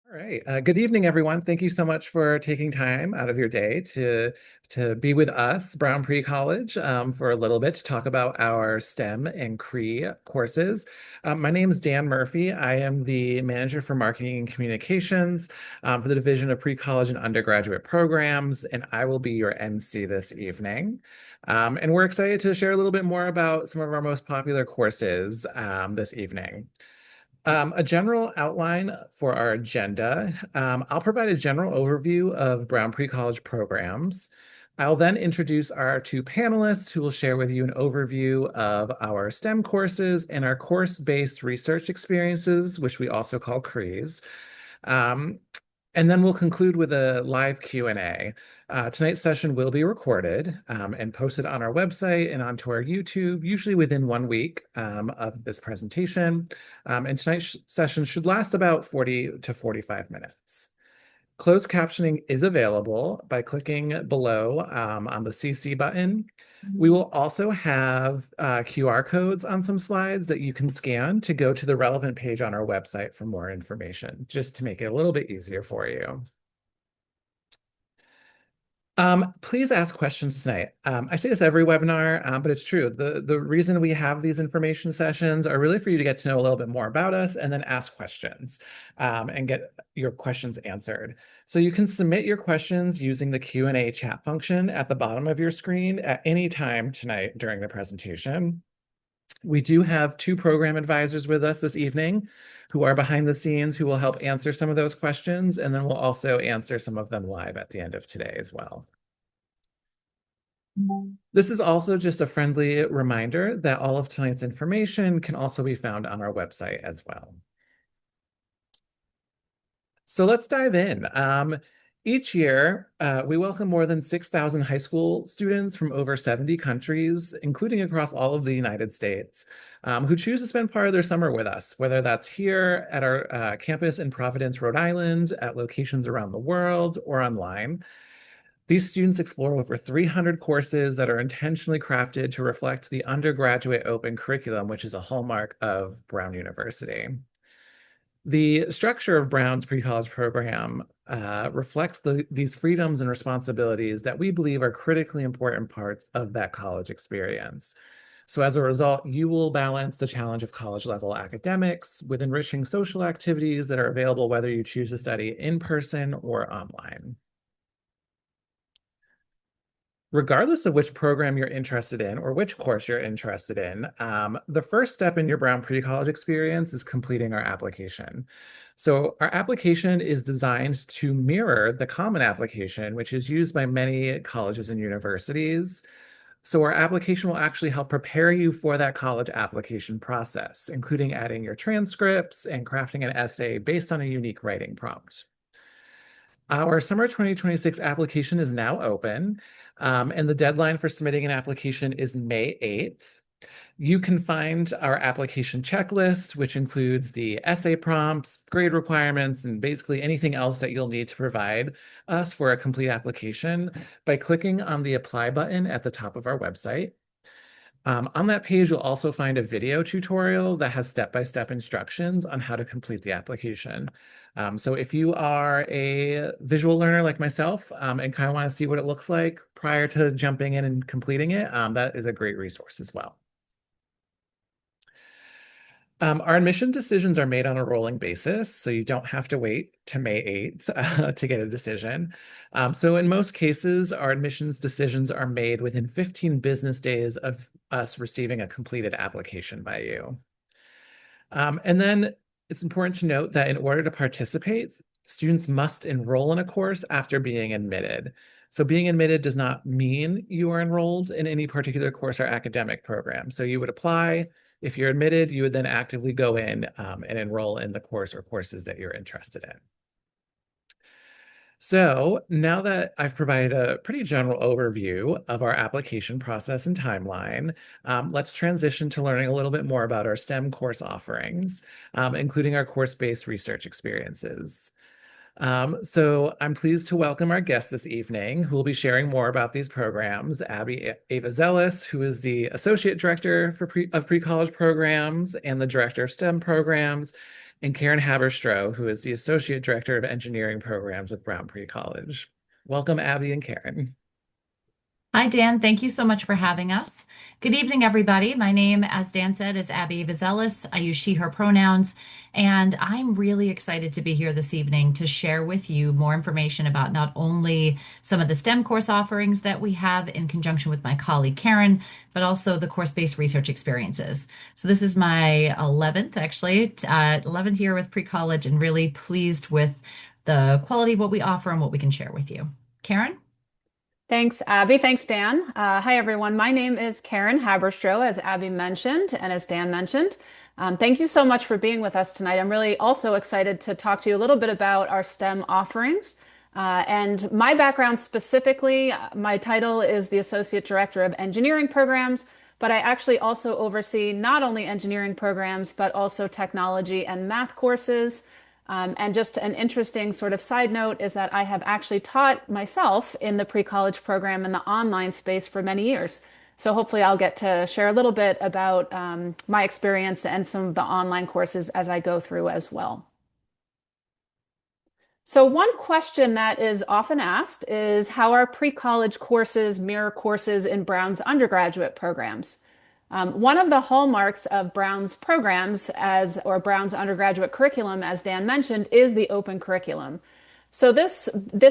All right. Good evening, everyone. Thank you so much for taking time out of your day to be with us, Brown Pre-College, for a little bit to talk about our STEM and CRE courses. My name is Dan Murphy. I am the manager for marketing and communications for the Division of Pre-College and Undergraduate Programs, and I will be your MC this evening. And we're excited to share a little bit more about some of our most popular courses this evening. A general outline for our agenda. I'll provide a general overview of Brown Pre-College programs. I'll then introduce our two panelists who will share with you an overview of our STEM courses and our course-based research experiences, which we also call CREs. Um, and then we'll conclude with a live Q&A. Tonight's session will be recorded and posted on our website and onto our YouTube, usually within 1 week of this presentation. And tonight's session should last about 40 to 45 minutes. Closed captioning is available by clicking below on the CC button. We will also have QR codes on some slides that you can scan to go to the relevant page on our website for more information, just to make it a little bit easier for you. Please ask questions tonight. I say this every webinar, but it's true. The reason we have these information sessions are really for you to get to know a little bit more about us and then ask questions and get your questions answered. So you can submit your questions using the Q&A chat function at the bottom of your screen at any time tonight during the presentation. We do have two program advisors with us this evening who are behind the scenes who will help answer some of those questions, and then we'll also answer some of them live at the end of today as well. This is also just a friendly reminder that all of tonight's information can also be found on our website as well. So let's dive in. Each year, we welcome more than 6,000 high school students from over 70 countries, including across all of the United States, who choose to spend part of their summer with us, whether that's here at our campus in Providence, Rhode Island, at locations around the world, or online. These students explore over 300 courses that are intentionally crafted to reflect the undergraduate open curriculum, which is a hallmark of Brown University. The structure of Brown's pre-college program reflects these freedoms and responsibilities that we believe are critically important parts of that college experience. So as a result, you will balance the challenge of college level academics with enriching social activities that are available whether you choose to study in person or online. Regardless of which program you're interested in or which course you're interested in, the first step in your Brown pre-college experience is completing our application. So our application is designed to mirror the common application, which is used by many colleges and universities. So our application will actually help prepare you for that college application process, including adding your transcripts and crafting an essay based on a unique writing prompt. Our summer 2026 application is now open, and the deadline for submitting an application is May 8th. You can find our application checklist, which includes the essay prompts, grade requirements, and basically anything else that you'll need to provide us for a complete application by clicking on the apply button at the top of our website. On that page, you'll also find a video tutorial that has step-by-step instructions on how to complete the application. So if you are a visual learner like myself and kind of want to see what it looks like prior to jumping in and completing it, that is a great resource as well. Our admission decisions are made on a rolling basis, so you don't have to wait to May 8th to get a decision. So in most cases, our admissions decisions are made within 15 business days of us receiving a completed application by you. And then it's important to note that in order to participate, students must enroll in a course after being admitted. So being admitted does not mean you are enrolled in any particular course or academic program. So you would apply. If you're admitted, you would then actively go in and enroll in the course or courses that you're interested in. So now that I've provided a pretty general overview of our application process and timeline, let's transition to learning a little bit more about our STEM course offerings, including our course-based research experiences. So I'm pleased to welcome our guest this evening, who will be sharing more about these programs, Abbey Aevazelis, who is the Associate Director of Pre-College Programs and the Director of STEM Programs, and Karen Haberstroh, who is the Associate Director of Engineering Programs with Brown Pre-College. Welcome, Abby and Karen. Hi, Dan. Thank you so much for having us. Good evening, everybody. My name, as Dan said, is Abbey Aevazelis. I use she, her pronouns, and I'm really excited to be here this evening to share with you more information about not only some of the STEM course offerings that we have in conjunction with my colleague Karen, but also the course-based research experiences. So this is my 11th, actually, 11th year with pre-college, and really pleased with the quality of what we offer and what we can share with you. Karen? Thanks, Abby. Thanks, Dan. Hi, everyone. My name is Karen Haberstroh, as Abby mentioned, and as Dan mentioned. Thank you so much for being with us tonight. I'm really also excited to talk to you a little bit about our STEM offerings. And my background specifically, my title is the Associate Director of Engineering Programs, but I actually also oversee not only engineering programs, but also technology and math courses. And just an interesting sort of side note is that I have actually taught myself in the pre-college program in the online space for many years. So hopefully I'll get to share a little bit about my experience and some of the online courses as I go through as well. So one question that is often asked is how our pre-college courses mirror courses in Brown's undergraduate programs. One of the hallmarks of Brown's programs or Brown's undergraduate curriculum, as Dan mentioned, is the open curriculum. So this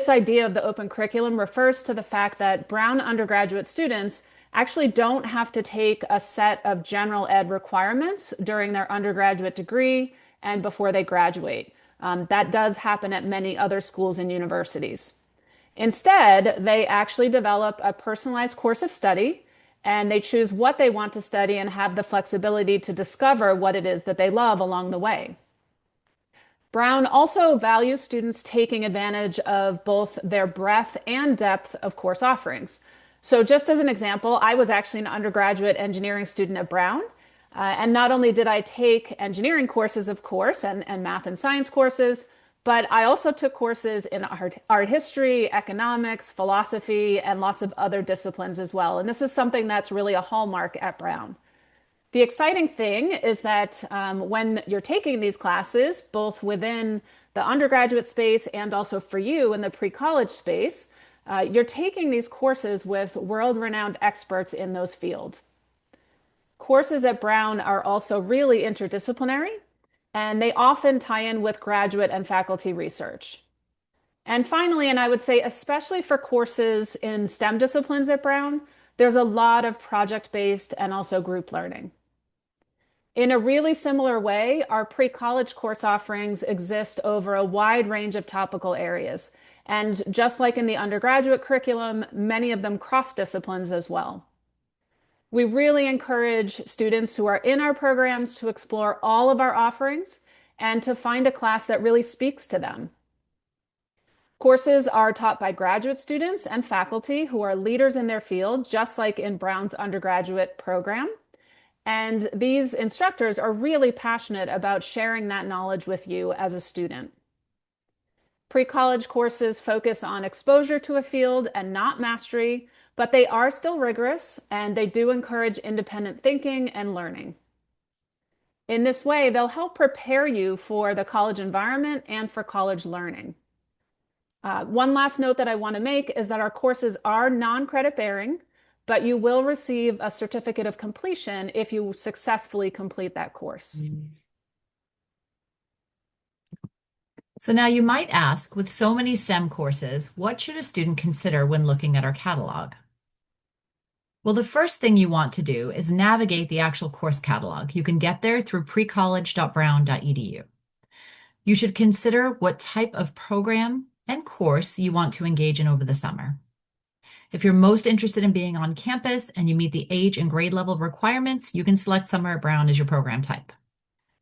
idea of the open curriculum refers to the fact that Brown undergraduate students actually don't have to take a set of general ed requirements during their undergraduate degree and before they graduate. That does happen at many other schools and universities. Instead, they actually develop a personalized course of study and they choose what they want to study and have the flexibility to discover what it is that they love along the way. Brown also values students taking advantage of both their breadth and depth of course offerings. So just as an example, I was actually an undergraduate engineering student at Brown. And not only did I take engineering courses, of course, and math and science courses, but I also took courses in art history, economics, philosophy, and lots of other disciplines as well. And this is something that's really a hallmark at Brown. The exciting thing is that when you're taking these classes, both within the undergraduate space and also for you in the pre-college space, you're taking these courses with world-renowned experts in those fields. Courses at Brown are also really interdisciplinary, and they often tie in with graduate and faculty research. And finally, and I would say especially for courses in STEM disciplines at Brown, there's a lot of project-based and also group learning. In a really similar way, our pre-college course offerings exist over a wide range of topical areas. And just like in the undergraduate curriculum, many of them cross disciplines as well. We really encourage students who are in our programs to explore all of our offerings and to find a class that really speaks to them. Courses are taught by graduate students and faculty who are leaders in their field, just like in Brown's undergraduate program. And these instructors are really passionate about sharing that knowledge with you as a student. Pre-college courses focus on exposure to a field and not mastery, but they are still rigorous and they do encourage independent thinking and learning. In this way, they'll help prepare you for the college environment and for college learning. One last note that I want to make is that our courses are non-credit bearing, but you will receive a certificate of completion if you successfully complete that course. So now you might ask, with so many STEM courses, what should a student consider when looking at our catalog? Well, the first thing you want to do is navigate the actual course catalog. You can get there through precollege.brown.edu. You should consider what type of program and course you want to engage in over the summer. If you're most interested in being on campus and you meet the age and grade level requirements, you can select Summer at Brown as your program type.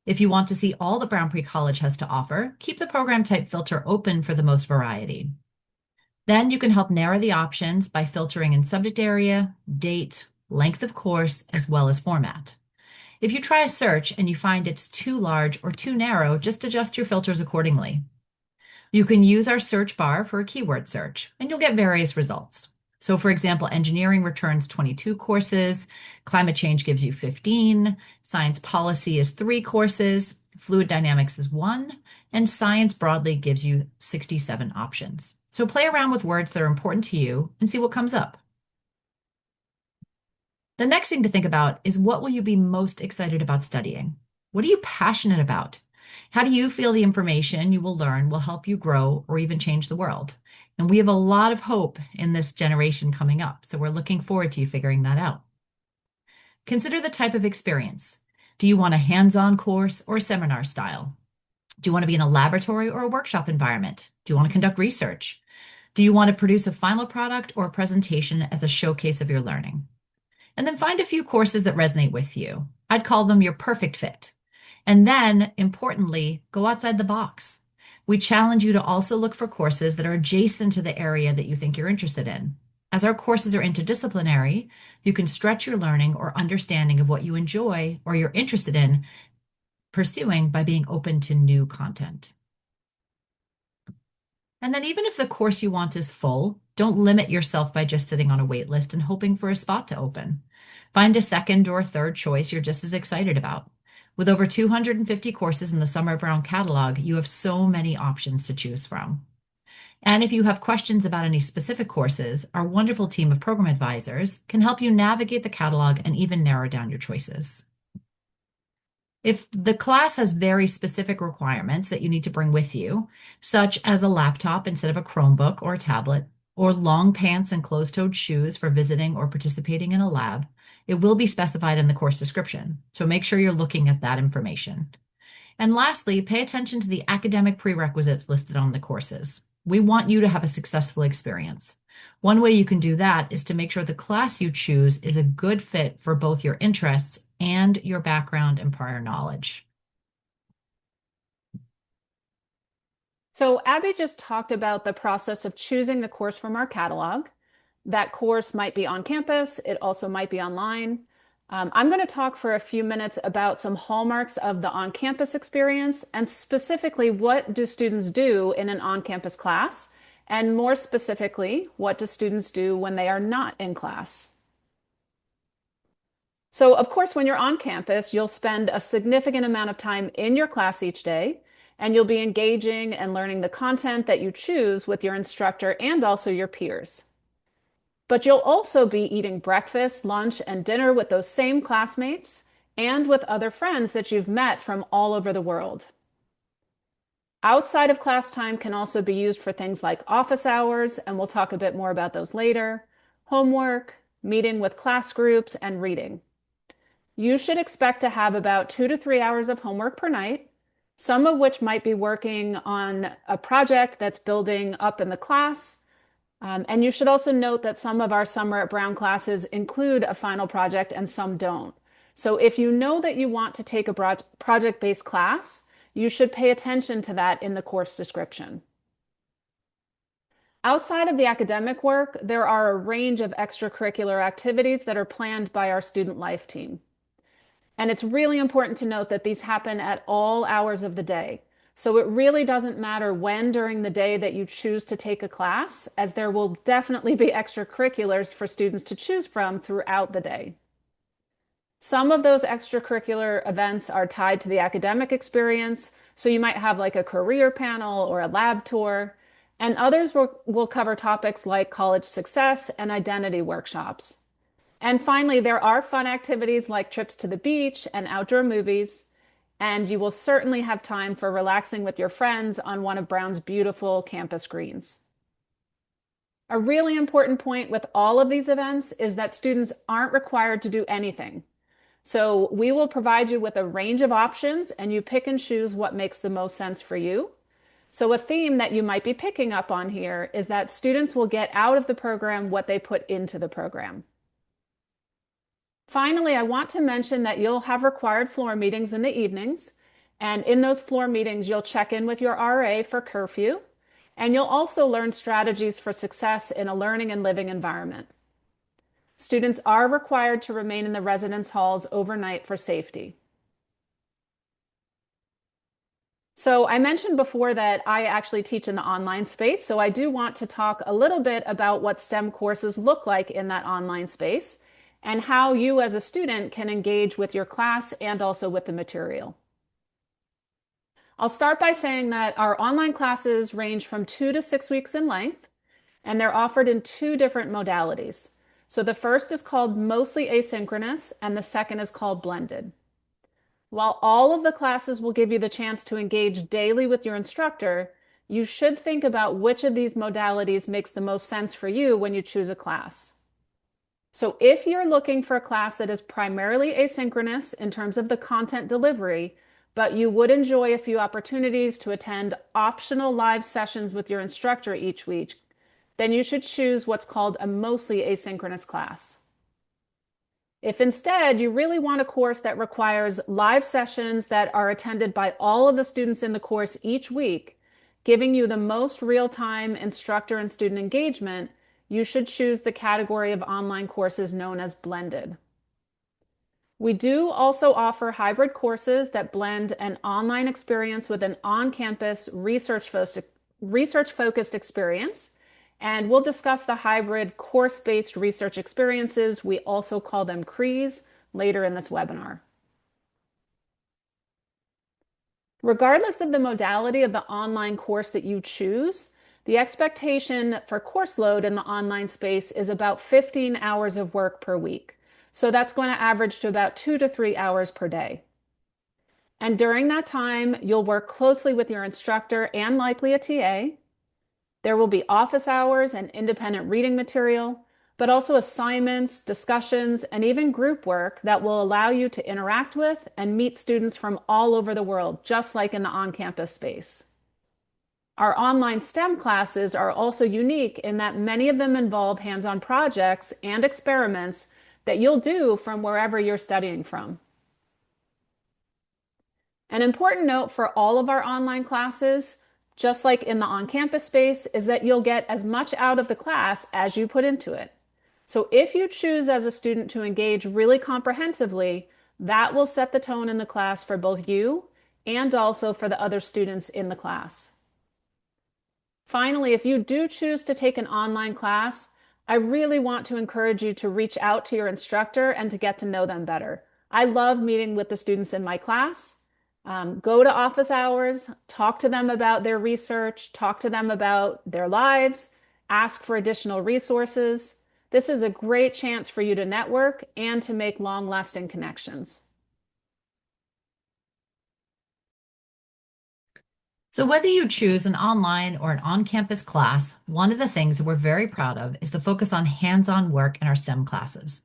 If you want to see all that Brown Pre-College has to offer, keep the program type filter open for the most variety. Then you can help narrow the options by filtering in subject area, date, length of course, as well as format. If you try a search and you find it's too large or too narrow, just adjust your filters accordingly. You can use our search bar for a keyword search, and you'll get various results. So for example, engineering returns 22 courses, climate change gives you 15, science policy is 3 courses, Fluid dynamics is one, and science broadly gives you 67 options. So play around with words that are important to you and see what comes up. The next thing to think about is what will you be most excited about studying? What are you passionate about? How do you feel the information you will learn will help you grow or even change the world? And we have a lot of hope in this generation coming up, so we're looking forward to you figuring that out. Consider the type of experience. Do you want a hands-on course or seminar style? Do you want to be in a laboratory or a workshop environment? Do you want to conduct research? Do you want to produce a final product or a presentation as a showcase of your learning? And then find a few courses that resonate with you. I'd call them your perfect fit. And then, importantly, go outside the box. We challenge you to also look for courses that are adjacent to the area that you think you're interested in. As our courses are interdisciplinary, you can stretch your learning or understanding of what you enjoy or you're interested in pursuing by being open to new content. And then even if the course you want is full, don't limit yourself by just sitting on a wait list and hoping for a spot to open. Find a second or third choice you're just as excited about. With over 250 courses in the Summer Brown catalog, you have so many options to choose from. And if you have questions about any specific courses, our wonderful team of program advisors can help you navigate the catalog and even narrow down your choices. If the class has very specific requirements that you need to bring with you, such as a laptop instead of a Chromebook or a tablet, or long pants and closed-toed shoes for visiting or participating in a lab, it will be specified in the course description. So make sure you're looking at that information. And lastly, pay attention to the academic prerequisites listed on the courses. We want you to have a successful experience. One way you can do that is to make sure the class you choose is a good fit for both your interests and your background and prior knowledge. So Abby just talked about the process of choosing the course from our catalog. That course might be on campus. It also might be online. I'm going to talk for a few minutes about some hallmarks of the on-campus experience and specifically what do students do in an on-campus class, and more specifically, what do students do when they are not in class? So, of course, when you're on campus, you'll spend a significant amount of time in your class each day, and you'll be engaging and learning the content that you choose with your instructor and also your peers. But you'll also be eating breakfast, lunch, and dinner with those same classmates and with other friends that you've met from all over the world. Outside of class time can also be used for things like office hours, and we'll talk a bit more about those later, homework, meeting with class groups, and reading. You should expect to have about 2 to 3 hours of homework per night, some of which might be working on a project that's building up in the class. And you should also note that some of our Summer at Brown classes include a final project and some don't. So if you know that you want to take a project-based class, you should pay attention to that in the course description. Outside of the academic work, there are a range of extracurricular activities that are planned by our student life team. And it's really important to note that these happen at all hours of the day. So it really doesn't matter when during the day that you choose to take a class, as there will definitely be extracurriculars for students to choose from throughout the day. Some of those extracurricular events are tied to the academic experience. So you might have like a career panel or a lab tour, and others will cover topics like college success and identity workshops. And finally, there are fun activities like trips to the beach and outdoor movies. And you will certainly have time for relaxing with your friends on one of Brown's beautiful campus greens. A really important point with all of these events is that students aren't required to do anything. So we will provide you with a range of options and you pick and choose what makes the most sense for you. So a theme that you might be picking up on here is that students will get out of the program what they put into the program. Finally, I want to mention that you'll have required floor meetings in the evenings. And in those floor meetings, you'll check in with your RA for curfew. And you'll also learn strategies for success in a learning and living environment. Students are required to remain in the residence halls overnight for safety. So I mentioned before that I actually teach in the online space. So I do want to talk a little bit about what STEM courses look like in that online space, and how you as a student can engage with your class and also with the material. I'll start by saying that our online classes range from 2 to 6 weeks in length, and they're offered in two different modalities. So the first is called mostly asynchronous, and the second is called blended. While all of the classes will give you the chance to engage daily with your instructor, you should think about which of these modalities makes the most sense for you when you choose a class. So if you're looking for a class that is primarily asynchronous in terms of the content delivery, but you would enjoy a few opportunities to attend optional live sessions with your instructor each week, then you should choose what's called a mostly asynchronous class. If instead you really want a course that requires live sessions that are attended by all of the students in the course each week, giving you the most real-time instructor and student engagement, you should choose the category of online courses known as blended. We do also offer hybrid courses that blend an online experience with an on-campus research-focused experience. And we'll discuss the hybrid course-based research experiences, we also call them CREs, later in this webinar. Regardless of the modality of the online course that you choose, the expectation for course load in the online space is about 15 hours of work per week. So that's going to average to about 2 to 3 hours per day. And during that time, you'll work closely with your instructor and likely a TA. There will be office hours and independent reading material, but also assignments, discussions, and even group work that will allow you to interact with and meet students from all over the world, just like in the on-campus space. Our online STEM classes are also unique in that many of them involve hands-on projects and experiments that you'll do from wherever you're studying from. An important note for all of our online classes, just like in the on-campus space, is that you'll get as much out of the class as you put into it. So if you choose as a student to engage really comprehensively, that will set the tone in the class for both you and also for the other students in the class. Finally, if you do choose to take an online class, I really want to encourage you to reach out to your instructor and to get to know them better. I love meeting with the students in my class. Go to office hours, talk to them about their research, talk to them about their lives, ask for additional resources. This is a great chance for you to network and to make long-lasting connections. So whether you choose an online or an on-campus class, one of the things that we're very proud of is the focus on hands-on work in our STEM classes.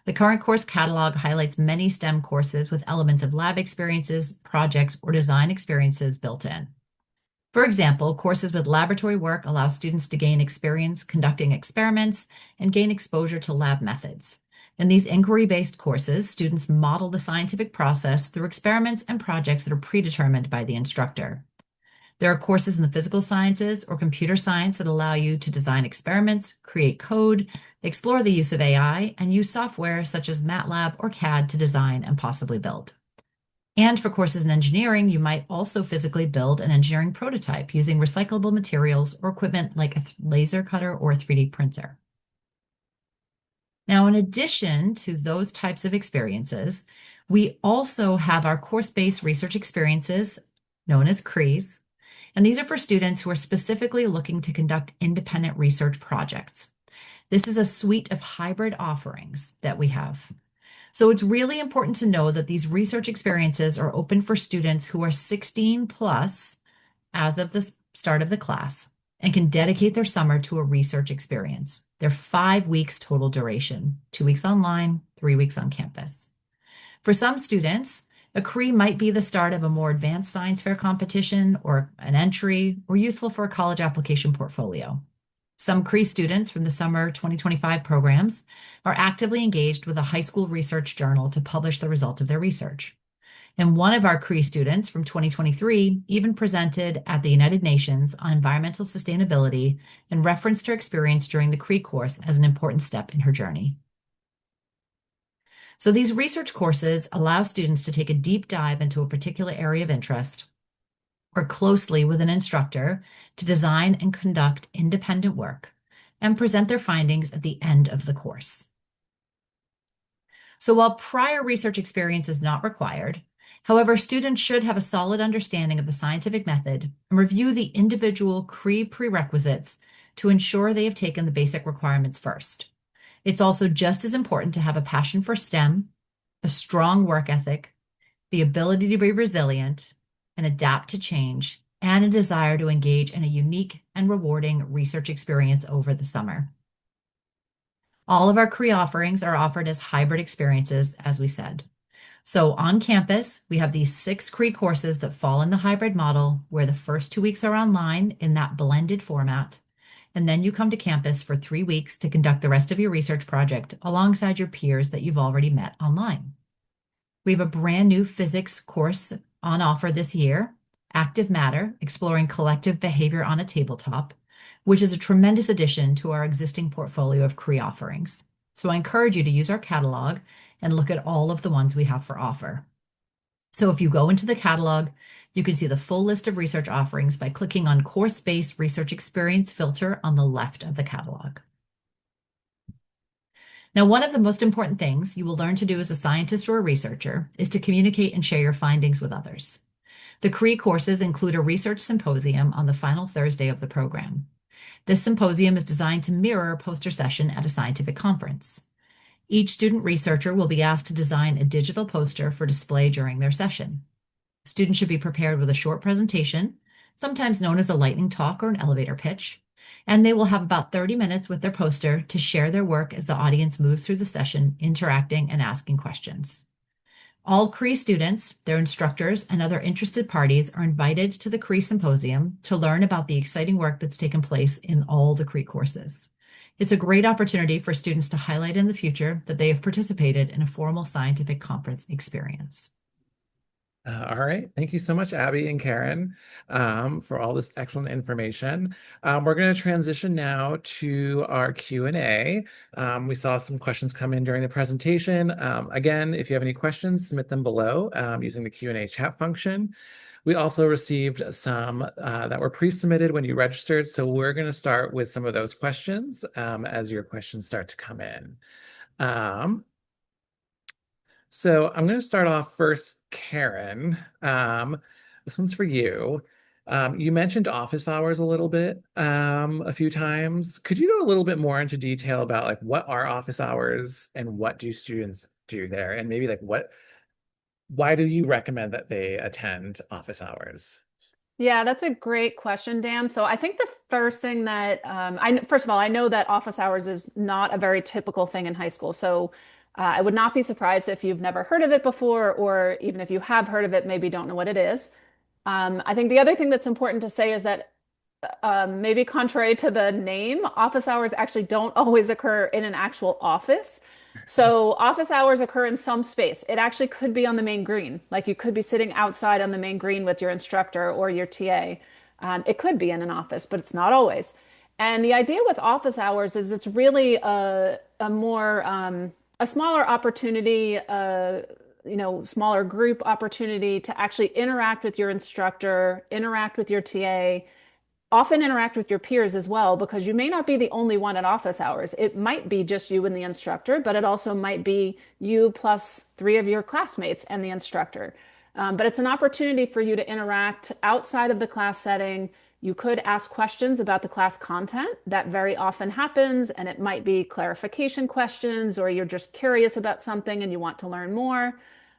The current course catalog highlights many STEM courses with elements of lab experiences, projects, or design experiences built in. For example, courses with laboratory work allow students to gain experience conducting experiments and gain exposure to lab methods. In these inquiry-based courses, students model the scientific process through experiments and projects that are predetermined by the instructor. There are courses in the physical sciences or computer science that allow you to design experiments, create code, explore the use of AI, and use software such as MATLAB or CAD to design and possibly build. And for courses in engineering, you might also physically build an engineering prototype using recyclable materials or equipment like a laser cutter or a 3D printer. Now, in addition to those types of experiences, we also have our course-based research experiences known as CREs. And these are for students who are specifically looking to conduct independent research projects. This is a suite of hybrid offerings that we have. So it's really important to know that these research experiences are open for students who are 16 plus as of the start of the class and can dedicate their summer to a research experience. They're 5 weeks total duration, 2 weeks online, 3 weeks on campus. For some students, a CRE might be the start of a more advanced science fair competition or an entry, or useful for a college application portfolio. Some CRE students from the summer 2025 programs are actively engaged with a high school research journal to publish the results of their research. And one of our CRE students from 2023 even presented at the United Nations on environmental sustainability and referenced her experience during the CRE course as an important step in her journey. So these research courses allow students to take a deep dive into a particular area of interest, work closely with an instructor to design and conduct independent work, and present their findings at the end of the course. So while prior research experience is not required, However, students should have a solid understanding of the scientific method and review the individual CRE prerequisites to ensure they have taken the basic requirements first. It's also just as important to have a passion for STEM, a strong work ethic, the ability to be resilient and adapt to change, and a desire to engage in a unique and rewarding research experience over the summer. All of our CRE offerings are offered as hybrid experiences, as we said. So on campus, we have these 6 CRE courses that fall in the hybrid model, where the first 2 weeks are online in that blended format. And then you come to campus for 3 weeks to conduct the rest of your research project alongside your peers that you've already met online. We have a brand new physics course on offer this year, Active Matter, Exploring Collective Behavior on a Tabletop, which is a tremendous addition to our existing portfolio of CRE offerings. So I encourage you to use our catalog and look at all of the ones we have for offer. So if you go into the catalog, you can see the full list of research offerings by clicking on Course-Based Research Experience filter on the left of the catalog. Now, one of the most important things you will learn to do as a scientist or a researcher is to communicate and share your findings with others. The CRE courses include a research symposium on the final Thursday of the program. This symposium is designed to mirror a poster session at a scientific conference. Each student researcher will be asked to design a digital poster for display during their session. Students should be prepared with a short presentation, sometimes known as a lightning talk or an elevator pitch, and they will have about 30 minutes with their poster to share their work as the audience moves through the session, interacting and asking questions. All CRE students, their instructors, and other interested parties are invited to the CRE Symposium to learn about the exciting work that's taken place in all the CRE courses. It's a great opportunity for students to highlight in the future that they have participated in a formal scientific conference experience. All right. Thank you so much, Abby and Karen, for all this excellent information. We're going to transition now to our Q&A. We saw some questions come in during the presentation. Again, if you have any questions, submit them below using the Q&A chat function. We also received some that were pre-submitted when you registered, so we're going to start with some of those questions as your questions start to come in. So I'm going to start off first, Karen. This one's for you. You mentioned office hours a little bit a few times. Could you go a little bit more into detail about like what are office hours and what do students do there? And maybe like why do you recommend that they attend office hours? Yeah, that's a great question, Dan. So I think the first thing that first of all, I know that office hours is not a very typical thing in high school. So I would not be surprised if you've never heard of it before, or even if you have heard of it, maybe don't know what it is. I think the other thing that's important to say is that maybe contrary to the name, office hours actually don't always occur in an actual office. So office hours occur in some space. It actually could be on the main green. Like you could be sitting outside on the main green with your instructor or your TA. It could be in an office, but it's not always. And the idea with office hours is it's really a more a smaller opportunity, smaller group opportunity to actually interact with your instructor, interact with your TA, often interact with your peers as well, because you may not be the only one at office hours. It might be just you and the instructor, but it also might be you plus 3 of your classmates and the instructor. But it's an opportunity for you to interact outside of the class setting. You could ask questions about the class content. That very often happens, and it might be clarification questions, or you're just curious about something and you want to learn more.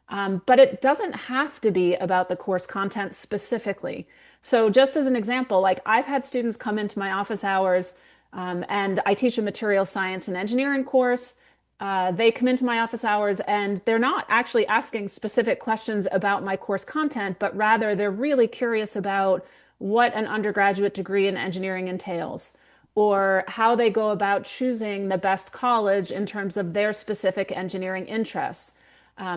But it doesn't have to be about the course content specifically. So just as an example, like I've had students come into my office hours, and I teach a material science and engineering course. They come into my office hours and they're not actually asking specific questions about my course content, but rather they're really curious about what an undergraduate degree in engineering entails, or how they go about choosing the best college in terms of their specific engineering interests.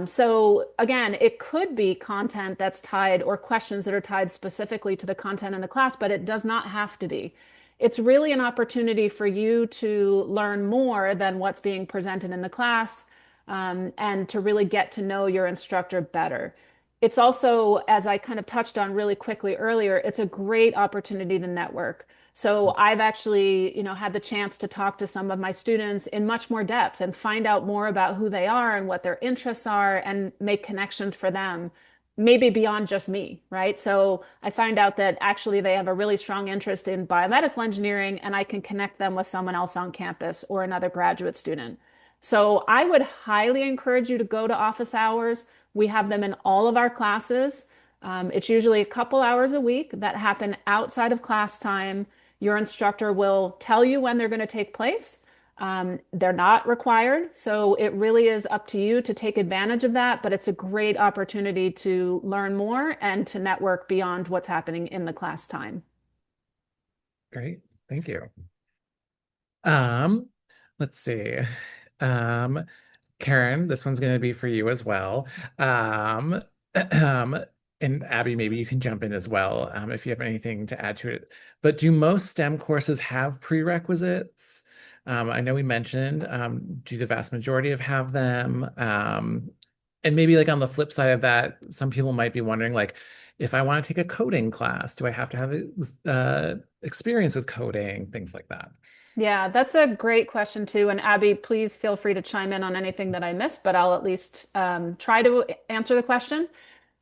So again, it could be content that's tied or questions that are tied specifically to the content in the class, but it does not have to be. It's really an opportunity for you to learn more than what's being presented in the class, and to really get to know your instructor better. It's also, as I kind of touched on really quickly earlier, it's a great opportunity to network. So I've actually, had the chance to talk to some of my students in much more depth and find out more about who they are and what their interests are and make connections for them. maybe beyond just me, right? So I find out that actually they have a really strong interest in biomedical engineering, and I can connect them with someone else on campus or another graduate student. So I would highly encourage you to go to office hours. We have them in all of our classes. It's usually a couple hours a week that happen outside of class time. Your instructor will tell you when they're going to take place. They're not required, so it really is up to you to take advantage of that, but it's a great opportunity to learn more and to network beyond what's happening in the class time. Great. Thank you. Um, let's see. Um, Karen, this one's going to be for you as well. Um, um, and Abby, maybe you can jump in as well, if you have anything to add to it. But do most STEM courses have prerequisites? I know we mentioned, do the vast majority of have them? And maybe like on the flip side of that, some people might be wondering, like, if I want to take a coding class, do I have to have experience with coding, things like that? Yeah, that's a great question too. And Abby, please feel free to chime in on anything that I missed, but I'll at least try to answer the question.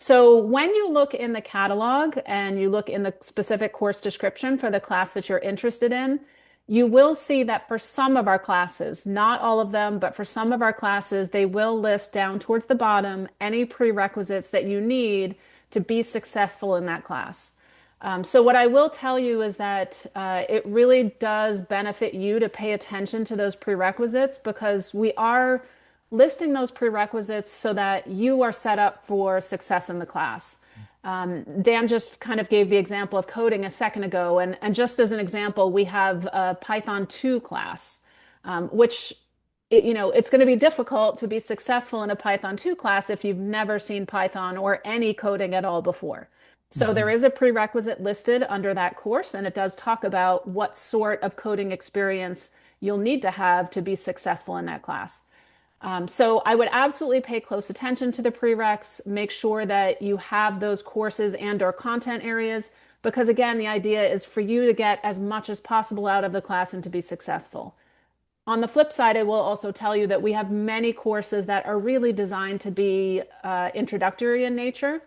So when you look in the catalog and you look in the specific course description for the class that you're interested in, you will see that for some of our classes, not all of them, but for some of our classes, they will list down towards the bottom any prerequisites that you need to be successful in that class. So what I will tell you is that it really does benefit you to pay attention to those prerequisites because we are listing those prerequisites so that you are set up for success in the class. Dan just kind of gave the example of coding a second ago, and just as an example, we have a Python 2 class, which it's going to be difficult to be successful in a Python 2 class if you've never seen Python or any coding at all before. So there Mhm. is a prerequisite listed under that course, and it does talk about what sort of coding experience you'll need to have to be successful in that class. So I would absolutely pay close attention to the prereqs, make sure that you have those courses and or content areas, because again, the idea is for you to get as much as possible out of the class and to be successful. On the flip side, I will also tell you that we have many courses that are really designed to be introductory in nature.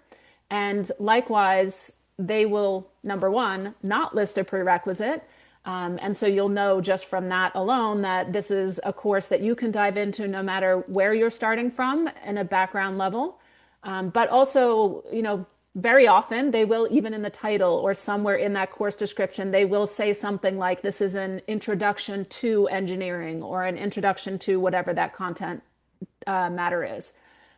And likewise, they will, number one, not list a prerequisite. And so you'll know just from that alone that this is a course that you can dive into no matter where you're starting from in a background level. But also, very often they will, even in the title or somewhere in that course description, they will say something like this is an introduction to engineering or an introduction to whatever that content matter is.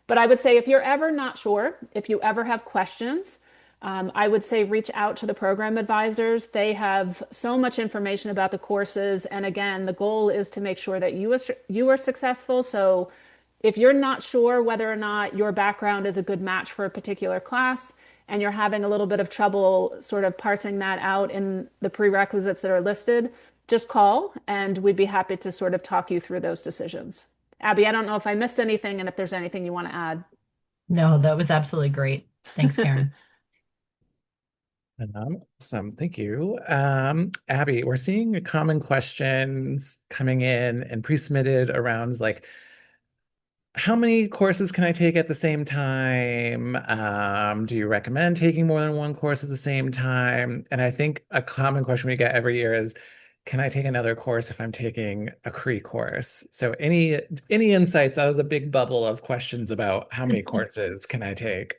But I would say if you're ever not sure, if you ever have questions, I would say reach out to the program advisors. They have so much information about the courses. And again, the goal is to make sure that you are successful. So if you're not sure whether or not your background is a good match for a particular class and you're having a little bit of trouble sort of parsing that out in the prerequisites that are listed, just call and we'd be happy to sort of talk you through those decisions. Abby, I don't know if I missed anything and if there's anything you want to add. No, that was absolutely great. Thanks, Karen. Awesome. Thank you. Abby, we're seeing common questions coming in and pre-submitted around like, how many courses can I take at the same time? Do you recommend taking more than one course at the same time? And I think a common question we get every year is, can I take another course if I'm taking a Cree course? So any insights? That was a big bubble of questions about how many courses can I take?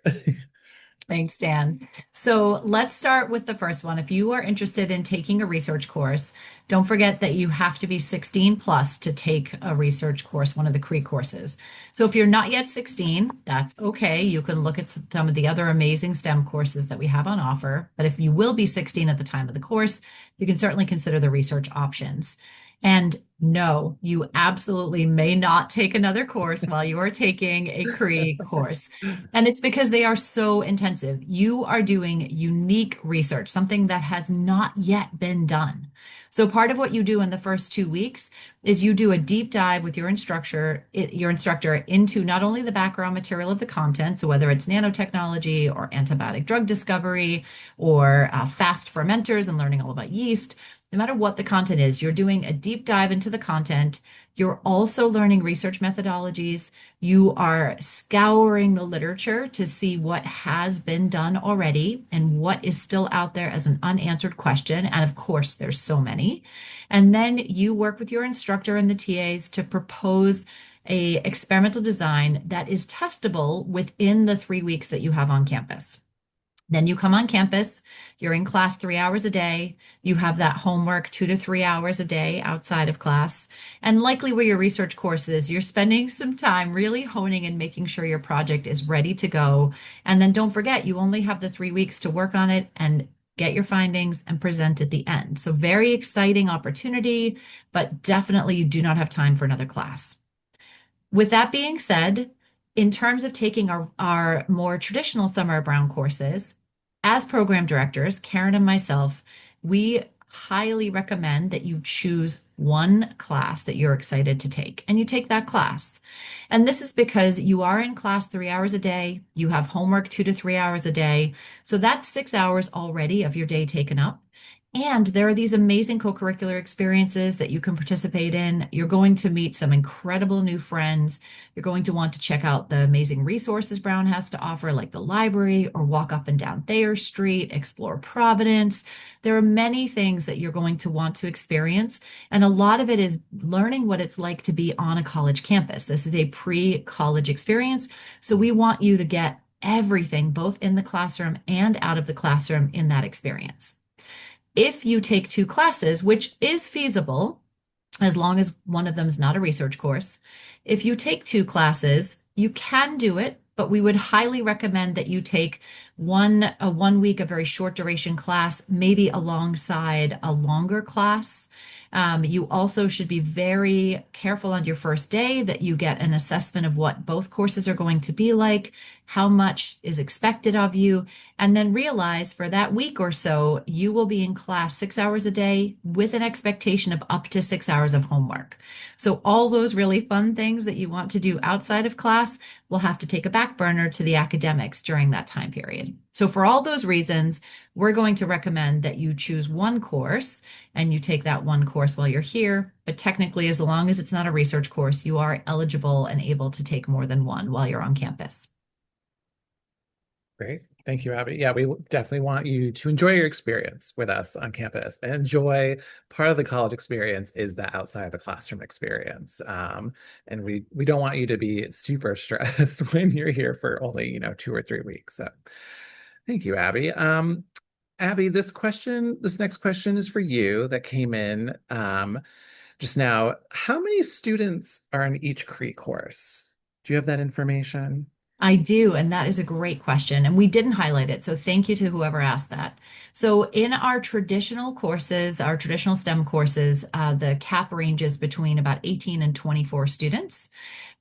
Thanks, Dan. So let's start with the first one. If you are interested in taking a research course, don't forget that you have to be 16 plus to take a research course, one of the CRE courses. So if you're not yet 16, that's okay. You can look at some of the other amazing STEM courses that we have on offer. But if you will be 16 at the time of the course, you can certainly consider the research options. And no, you absolutely may not take another course while you are taking a CRE course. And it's because they are so intensive. You are doing unique research, something that has not yet been done. So part of what you do in the first 2 weeks is you do a deep dive with your instructor into not only the background material of the content, so whether it's nanotechnology or antibiotic drug discovery or fast fermenters and learning all about yeast, no matter what the content is, you're doing a deep dive into the content. You're also learning research methodologies. You are scouring the literature to see what has been done already and what is still out there as an unanswered question. And of course, there's so many. And then you work with your instructor and the TAs to propose a experimental design that is testable within the 3 weeks that you have on campus. Then you come on campus, you're in class 3 hours a day, you have that homework 2 to 3 hours a day outside of class. And likely where your research course is, you're spending some time really honing and making sure your project is ready to go. And then don't forget, you only have the 3 weeks to work on it and get your findings and present at the end. So very exciting opportunity, but definitely you do not have time for another class. With that being said, in terms of taking our more traditional Summer Brown courses, as program directors, Karen and myself, we highly recommend that you choose one class that you're excited to take and you take that class. And this is because you are in class 3 hours a day, you have homework 2 to 3 hours a day. So that's 6 hours already of your day taken up. And there are these amazing co-curricular experiences that you can participate in. You're going to meet some incredible new friends. You're going to want to check out the amazing resources Brown has to offer, like the library, or walk up and down Thayer Street, explore Providence. There are many things that you're going to want to experience. And a lot of it is learning what it's like to be on a college campus. This is a pre-college experience. So we want you to get everything, both in the classroom and out of the classroom, in that experience. If you take two classes, which is feasible, as long as one of them is not a research course, if you take two classes, you can do it, but we would highly recommend that you take a 1 week, a very short duration class, maybe alongside a longer class. You also should be very careful on your first day that you get an assessment of what both courses are going to be like, how much is expected of you, and then realize for that week or so, you will be in class 6 hours a day with an expectation of up to 6 hours of homework. So all those really fun things that you want to do outside of class will have to take a back burner to the academics during that time period. So for all those reasons, we're going to recommend that you choose one course and you take that one course while you're here. But technically, as long as it's not a research course, you are eligible and able to take more than one while you're on campus. Great. Thank you, Abby. Yeah, we definitely want you to enjoy your experience with us on campus and enjoy part of the college experience is the outside of the classroom experience. And we don't want you to be super stressed when you're here for only, 2 or 3 weeks. So thank you, Abby. Abby, this next question is for you that came in just now. How many students are in each CRE course? Do you have that information? I do, and that is a great question. And we didn't highlight it. So thank you to whoever asked that. So in our traditional courses, our traditional STEM courses, the cap ranges between about 18 and 24 students.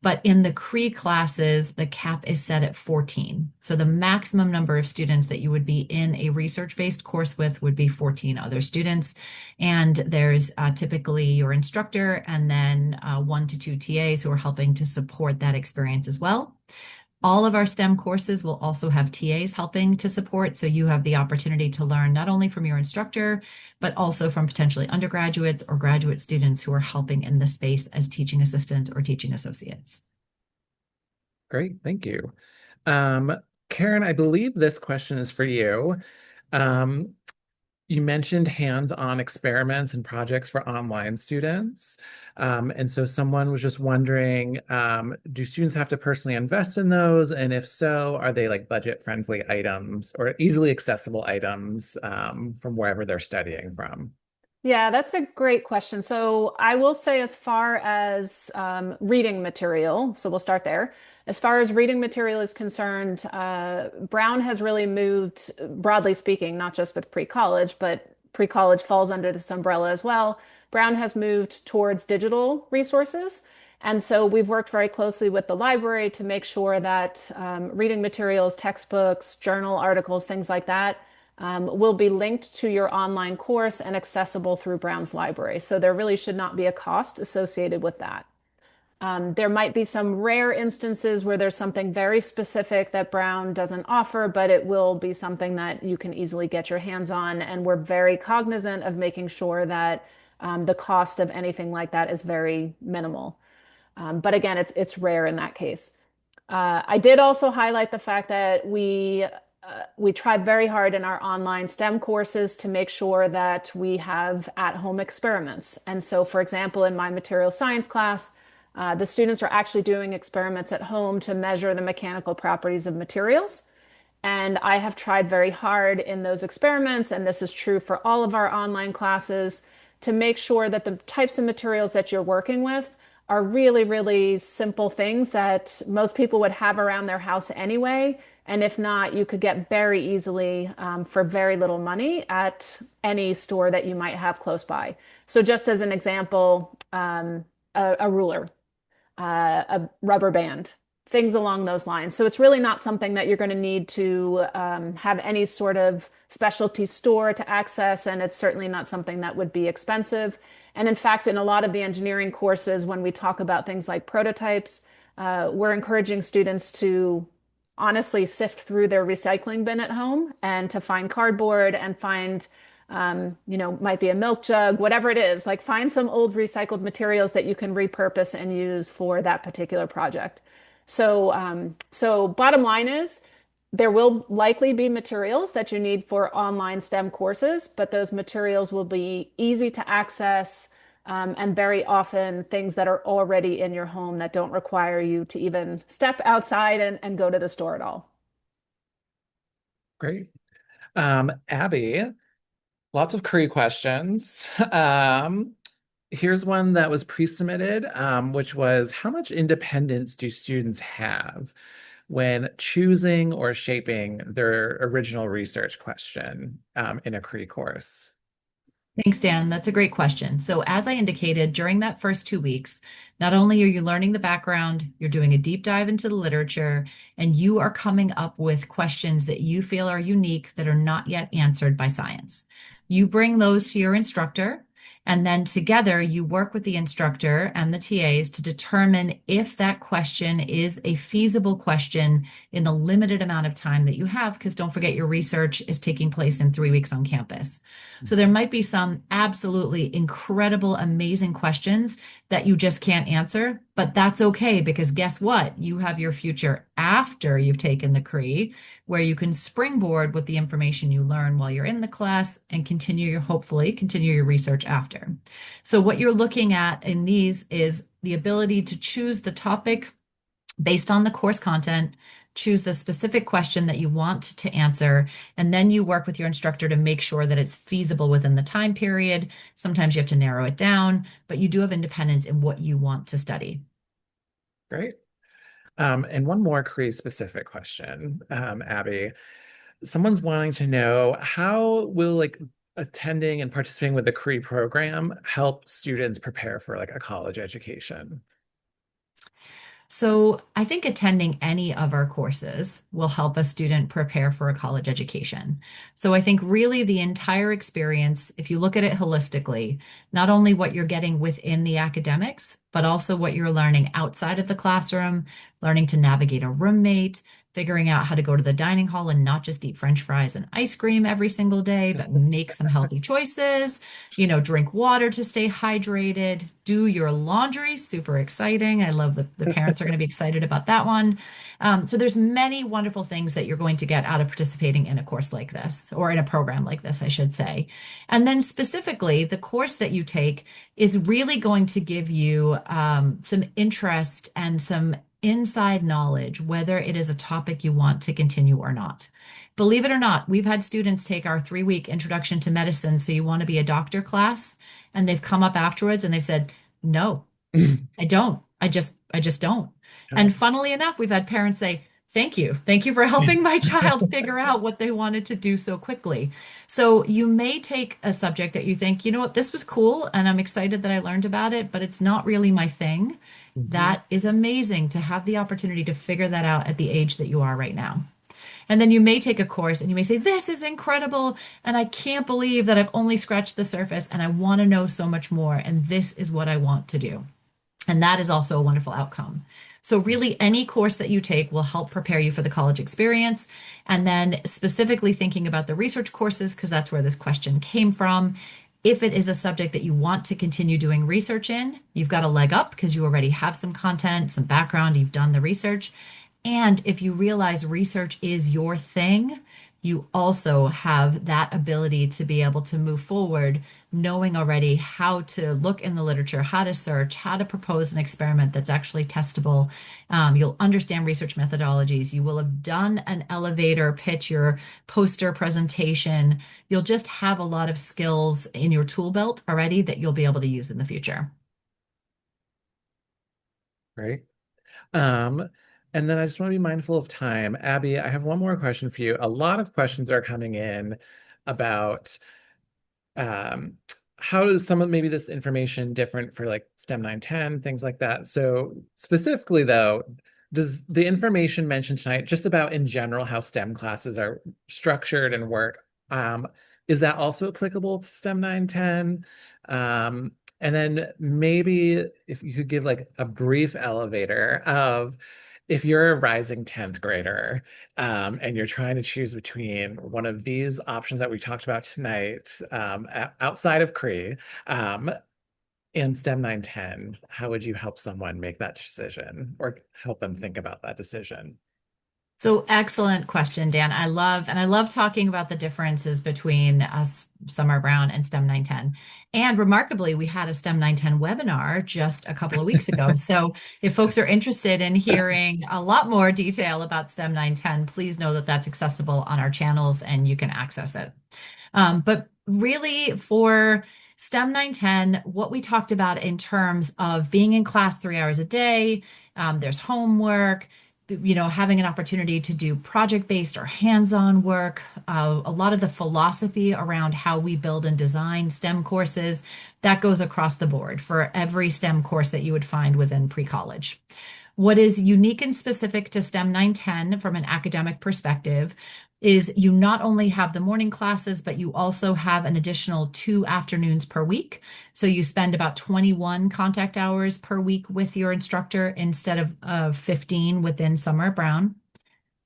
But in the CRE classes, the cap is set at 14. So the maximum number of students that you would be in a research-based course with would be 14 other students. And there's typically your instructor and then 1 to 2 TAs who are helping to support that experience as well. All of our STEM courses will also have TAs helping to support, so you have the opportunity to learn not only from your instructor, but also from potentially undergraduates or graduate students who are helping in the space as teaching assistants or teaching associates. Great, thank you. Karen, I believe this question is for you. Um, you mentioned hands-on experiments and projects for online students. And so someone was just wondering, do students have to personally invest in those? And if so, are they like budget-friendly items or easily accessible items from wherever they're studying from? Yeah, that's a great question. So I will say, as far as reading material, so we'll start there. As far as reading material is concerned, Brown has really moved, broadly speaking, not just with pre-college, but pre-college falls under this umbrella as well. Brown has moved towards digital resources. And so we've worked very closely with the library to make sure that reading materials, textbooks, journal articles, things like that will be linked to your online course and accessible through Brown's Library. So there really should not be a cost associated with that. There might be some rare instances where there's something very specific that Brown doesn't offer, but it will be something that you can easily get your hands on. And we're very cognizant of making sure that the cost of anything like that is very minimal. But again, it's rare in that case. I did also highlight the fact that we tried very hard in our online STEM courses to make sure that we have at-home experiments. And so, for example, in my material science class, the students are actually doing experiments at home to measure the mechanical properties of materials. And I have tried very hard in those experiments, and this is true for all of our online classes, to make sure that the types of materials that you're working with are really, really simple things that most people would have around their house anyway. And if not, you could get very easily for very little money at any store that you might have close by. So, just as an example, a ruler, a rubber band, things along those lines. So it's really not something that you're going to need to have any sort of specialty store to access, and it's certainly not something that would be expensive. And in fact, in a lot of the engineering courses, when we talk about things like prototypes, we're encouraging students to honestly sift through their recycling bin at home and to find cardboard and find might be a milk jug, whatever it is, like find some old recycled materials that you can repurpose and use for that particular project. So bottom line is there will likely be materials that you need for online STEM courses, but those materials will be easy to access, and very often things that are already in your home that don't require you to even step outside and go to the store at all. Great. Abby, lots of career questions. Here's one that was pre-submitted, which was, how much independence do students have when choosing or shaping their original research question in a career course? Thanks, Dan. That's a great question. So, as I indicated, during that first 2 weeks, not only are you learning the background, you're doing a deep dive into the literature, and you are coming up with questions that you feel are unique that are not yet answered by science. You bring those to your instructor, and then together you work with the instructor and the TAs to determine if that question is a feasible question in the limited amount of time that you have, because don't forget your research is taking place in 3 weeks on campus. So there might be some absolutely incredible, amazing questions that you just can't answer, but that's okay because guess what? You have your future after you've taken the CRE where you can springboard with the information you learn while you're in the class and hopefully continue your research after. So what you're looking at in these is the ability to choose the topic based on the course content, choose the specific question that you want to answer, and then you work with your instructor to make sure that it's feasible within the time period. Sometimes you have to narrow it down, but you do have independence in what you want to study. Great. And one more career specific question, Abby. Someone's wanting to know, how will attending and participating with the career program help students prepare for a college education? So I think attending any of our courses will help a student prepare for a college education. So I think really the entire experience, if you look at it holistically, not only what you're getting within the academics, but also what you're learning outside of the classroom, learning to navigate a roommate, figuring out how to go to the dining hall and not just eat French fries and ice cream every single day, but make some healthy choices, drink water to stay hydrated, do your laundry, super exciting. I love that the parents are going to be excited about that one. So there's many wonderful things that you're going to get out of participating in a course like this, or in a program like this, I should say. And then specifically, the course that you take is really going to give you some interest and some inside knowledge, whether it is a topic you want to continue or not. Believe it or not, we've had students take our 3-week introduction to medicine, so you want to be a doctor class, and they've come up afterwards and they've said, no, I don't. I just don't. And funnily enough, we've had parents say, thank you. Thank you for helping my child figure out what they wanted to do so quickly. So you may take a subject that you think, you know what, this was cool and I'm excited that I learned about it, but it's not really my thing. That is amazing to have the opportunity to figure that out at the age that you are right now. And then you may take a course and you may say, this is incredible. And I can't believe that I've only scratched the surface and I want to know so much more. And this is what I want to do. And that is also a wonderful outcome. So, really, any course that you take will help prepare you for the college experience. And then, specifically thinking about the research courses, because that's where this question came from. If it is a subject that you want to continue doing research in, you've got a leg up because you already have some content, some background, you've done the research. And if you realize research is your thing, you also have that ability to be able to move forward, knowing already how to look in the literature, how to search, how to propose an experiment that's actually testable. You'll understand research methodologies. You will have done an elevator pitch, your poster presentation. You'll just have a lot of skills in your tool belt already that you'll be able to use in the future. Right. Um, and then I just want to be mindful of time. Abby, I have one more question for you. A lot of questions are coming in about um, how does some of maybe this information different for like STEM 910, things like that. So specifically though, does the information mentioned tonight just about in general how STEM classes are structured and work, um, is that also applicable to STEM 910? And then maybe if you could give like a brief elevator of if you're a rising 10th grader, and you're trying to choose between one of these options that we talked about tonight, outside of CRE, and STEM 910, how would you help someone make that decision or help them think about that decision? So excellent question, Dan. I love talking about the differences between us, Summer Brown and STEM 910. And remarkably, we had a STEM 910 webinar just a couple of weeks ago. So if folks are interested in hearing a lot more detail about STEM 910, please know that that's accessible on our channels and you can access it. But really, for STEM 910, what we talked about in terms of being in class 3 hours a day, there's homework, having an opportunity to do project-based or hands-on work, a lot of the philosophy around how we build and design STEM courses, that goes across the board for every STEM course that you would find within pre-college. What is unique and specific to STEM 910 from an academic perspective is you not only have the morning classes, but you also have an additional 2 afternoons per week. So you spend about 21 contact hours per week with your instructor instead of 15 within Summer Brown.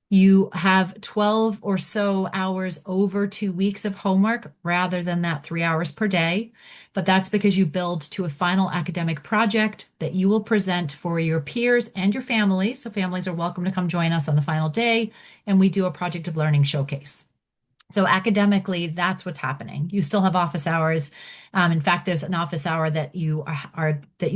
You have 12 or so hours over 2 weeks of homework rather than that 3 hours per day. But that's because you build to a final academic project that you will present for your peers and your family. So families are welcome to come join us on the final day, and we do a project of learning showcase. So academically, that's what's happening. You still have office hours. In fact, there's an office hour that you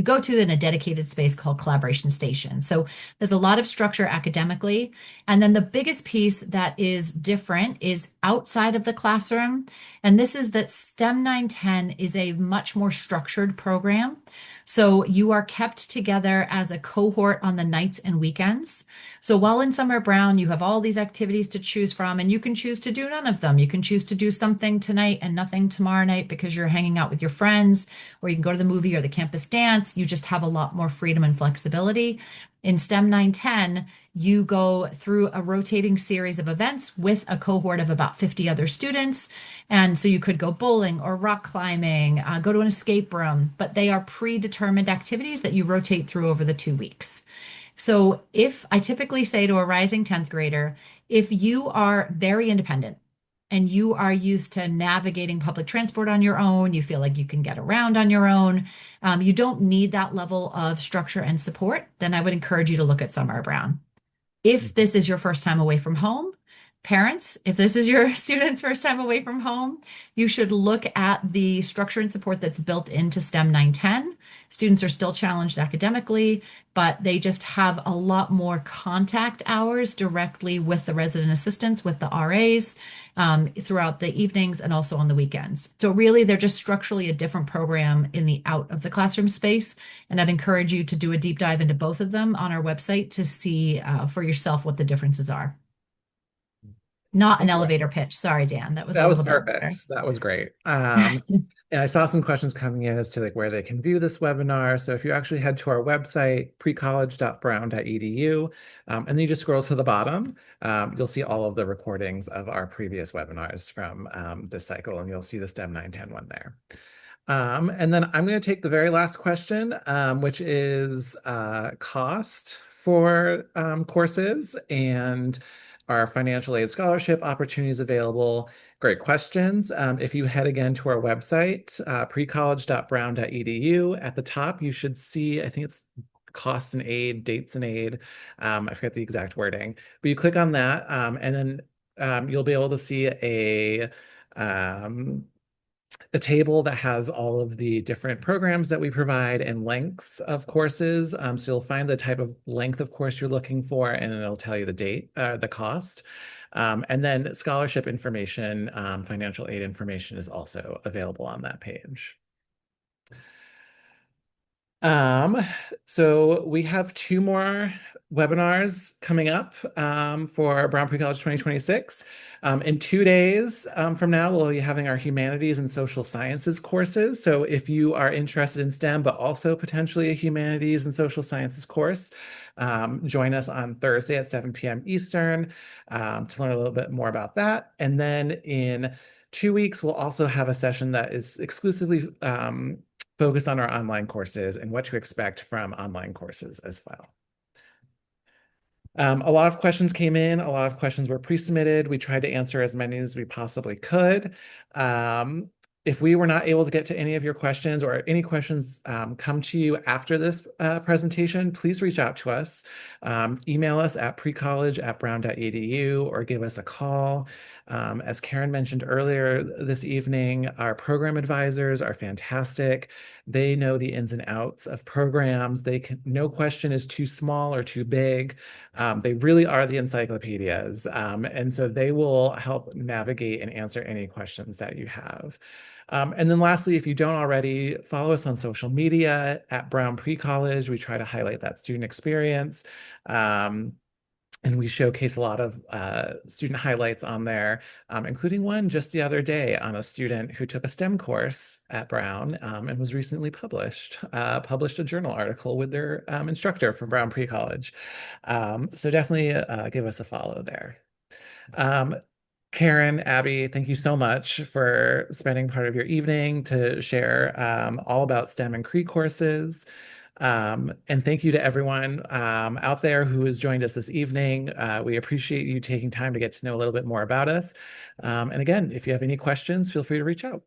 go to in a dedicated space called Collaboration Station. So there's a lot of structure academically. And then the biggest piece that is different is outside of the classroom. And this is that STEM 910 is a much more structured program. So you are kept together as a cohort on the nights and weekends. So while in Summer Brown, you have all these activities to choose from, and you can choose to do none of them. You can choose to do something tonight and nothing tomorrow night because you're hanging out with your friends, or you can go to the movie or the campus dance. You just have a lot more freedom and flexibility. In STEM 910, you go through a rotating series of events with a cohort of about 50 other students. And so you could go bowling or rock climbing, go to an escape room, but they are predetermined activities that you rotate through over the 2 weeks. So if I typically say to a rising 10th grader, if you are very independent and you are used to navigating public transport on your own, you feel like you can get around on your own, you don't need that level of structure and support, then I would encourage you to look at Summer Brown. If this is your first time away from home, parents, if this is your student's first time away from home, you should look at the structure and support that's built into STEM 910. Students are still challenged academically, but they just have a lot more contact hours directly with the resident assistants, with the RAs, throughout the evenings and also on the weekends. So really, they're just structurally a different program in the out of the classroom space. And I'd encourage you to do a deep dive into both of them on our website to see for yourself what the differences are. Not an elevator pitch. Sorry, Dan. That was That a was little bit better. perfect. That was great. And I saw some questions coming in as to like where they can view this webinar. So if you actually head to our website, precollege.brown.edu, and then you just scroll to the bottom, you'll see all of the recordings of our previous webinars from this cycle, and you'll see the STEM 910 one there. And then I'm going to take the very last question, which is cost for courses and our financial aid scholarship opportunities available. Great questions. If you head again to our website, precollege.brown.edu, at the top, you should see, I think it's costs and aid, dates and aid. I forget the exact wording, but you click on that, and then you'll be able to see um, a table that has all of the different programs that we provide and lengths of courses. So you'll find the type of length of course you're looking for, and it'll tell you the date, the cost. And then scholarship information, financial aid information is also available on that page. Um, so we have two more webinars coming up for Brown Pre-College 2026. In 2 days from now, we'll be having our humanities and social sciences courses. So if you are interested in STEM, but also potentially a humanities and social sciences course, join us on Thursday at 7 p.m. Eastern to learn a little bit more about that. And then in 2 weeks, we'll also have a session that is exclusively focused on our online courses and what to expect from online courses as well. A lot of questions came in. A lot of questions were pre-submitted. We tried to answer as many as we possibly could. If we were not able to get to any of your questions or any questions come to you after this presentation, please reach out to us. Email us at precollege@brown.edu or give us a call. As Karen mentioned earlier this evening, our program advisors are fantastic. They know the ins and outs of programs. No question is too small or too big. They really are the encyclopedias. And so they will help navigate and answer any questions that you have. And then lastly, if you don't already, follow us on social media at Brown Pre-College. We try to highlight that student experience. And we showcase a lot of student highlights on there, including one just the other day on a student who took a STEM course at Brown and was recently published a journal article with their instructor from Brown Pre-College. So definitely give us a follow there. Karen, Abby, thank you so much for spending part of your evening to share all about STEM and CRE courses. And thank you to everyone out there who has joined us this evening. We appreciate you taking time to get to know a little bit more about us. And again, if you have any questions, feel free to reach out.